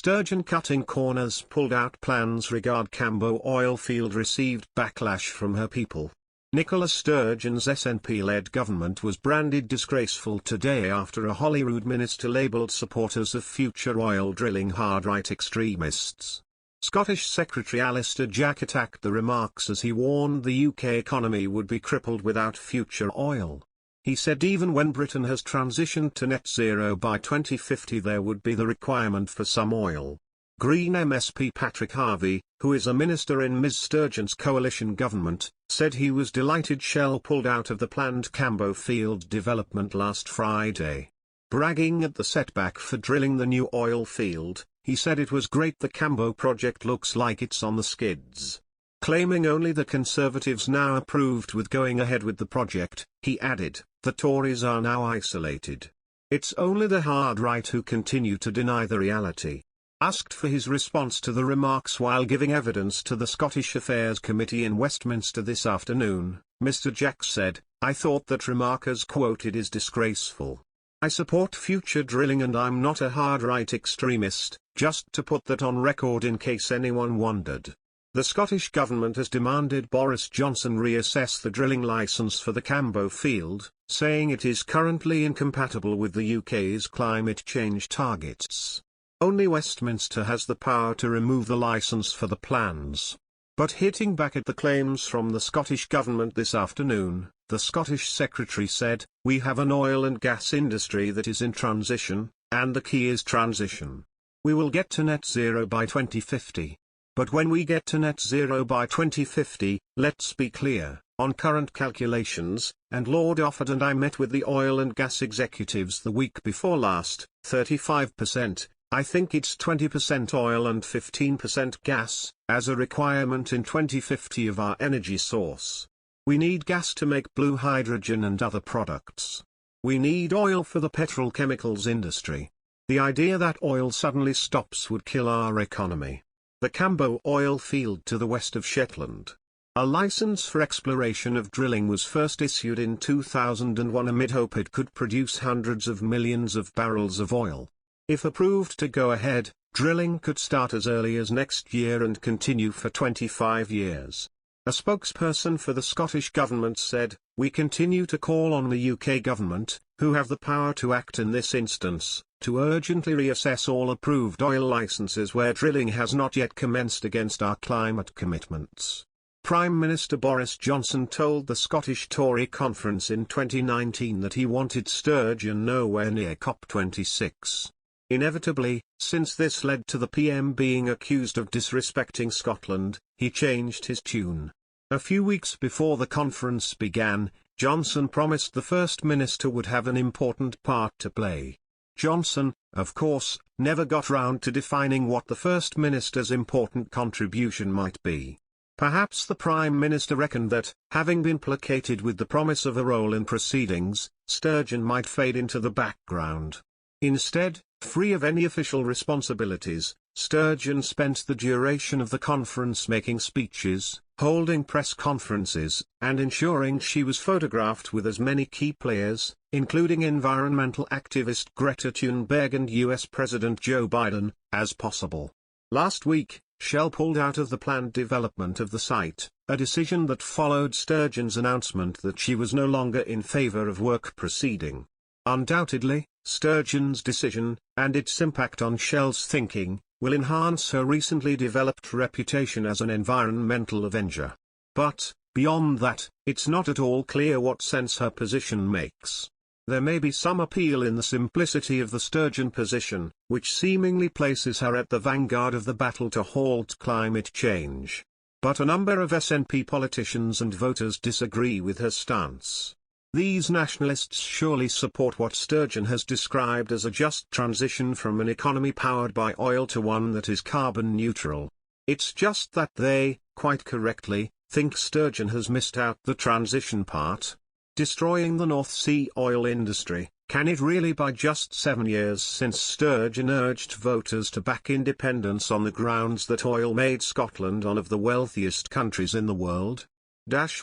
Sturgeon cutting corners pulled out plans regard Cambo oil field received backlash from her people. Nicola Sturgeon's SNP-led government was branded disgraceful today after a Holyrood minister labelled supporters of future oil drilling hard-right extremists. Scottish Secretary Alistair Jack attacked the remarks as he warned the UK economy would be crippled without future oil. He said even when Britain has transitioned to net zero by 2050 there would be the requirement for some oil. Green MSP Patrick Harvey, who is a minister in Ms Sturgeon's coalition government, said he was delighted Shell pulled out of the planned Cambo field development last Friday. Bragging at the setback for drilling the new oil field, he said it was great the Cambo project looks like it's on the skids. Claiming only the Conservatives now approved with going ahead with the project, he added, the Tories are now isolated. It's only the hard right who continue to deny the reality. Asked for his response to the remarks while giving evidence to the Scottish Affairs Committee in Westminster this afternoon, Mr Jack said, I thought that remark as quoted is disgraceful. I support future drilling and I'm not a hard right extremist, just to put that on record in case anyone wondered. The Scottish Government has demanded Boris Johnson reassess the drilling licence for the Cambo field, saying it is currently incompatible with the UK's climate change targets. Only Westminster has the power to remove the licence for the plans. But hitting back at the claims from the Scottish Government this afternoon, the Scottish Secretary said, we have an oil and gas industry that is in transition, and the key is transition. We will get to net zero by 2050. But when we get to net zero by 2050, let's be clear, on current calculations, and Lord Offord and I met with the oil and gas executives the week before last, 35%, I think it's 20% oil and 15% gas, as a requirement in 2050 of our energy source. We need gas to make blue hydrogen and other products. We need oil for the petrochemicals industry. The idea that oil suddenly stops would kill our economy. The Cambo oil field to the west of Shetland. A license for exploration of drilling was first issued in 2001 amid hope it could produce hundreds of millions of barrels of oil. If approved to go ahead, drilling could start as early as next year and continue for 25 years. A spokesperson for the Scottish Government said, we continue to call on the UK Government, who have the power to act in this instance, to urgently reassess all approved oil licenses where drilling has not yet commenced against our climate commitments. Prime Minister Boris Johnson told the Scottish Tory conference in 2019 that he wanted Sturgeon nowhere near COP26. Inevitably, since this led to the PM being accused of disrespecting Scotland, he changed his tune. A few weeks before the conference began, Johnson promised the First Minister would have an important part to play. Johnson, of course, never got round to defining what the First Minister's important contribution might be. Perhaps the Prime Minister reckoned that, having been placated with the promise of a role in proceedings, Sturgeon might fade into the background. Instead, free of any official responsibilities, Sturgeon spent the duration of the conference making speeches, holding press conferences, and ensuring she was photographed with as many key players, including environmental activist Greta Thunberg and US President Joe Biden, as possible. Last week, Shell pulled out of the planned development of the site, a decision that followed Sturgeon's announcement that she was no longer in favor of work proceeding. Undoubtedly, Sturgeon's decision, and its impact on Shell's thinking, will enhance her recently developed reputation as an environmental avenger. But, beyond that, it's not at all clear what sense her position makes. There may be some appeal in the simplicity of the Sturgeon position, which seemingly places her at the vanguard of the battle to halt climate change. But a number of SNP politicians and voters disagree with her stance. These nationalists surely support what Sturgeon has described as a just transition from an economy powered by oil to one that is carbon neutral. It's just that they, quite correctly, think Sturgeon has missed out the transition part. Destroying the North Sea oil industry, can it really be just 7 years since Sturgeon urged voters to back independence on the grounds that oil made Scotland one of the wealthiest countries in the world?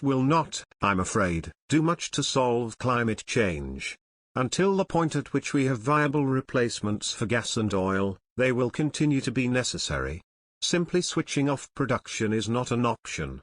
Will not, I'm afraid, do much to solve climate change. Until the point at which we have viable replacements for gas and oil, They will continue to be necessary. Simply switching off production is not an option.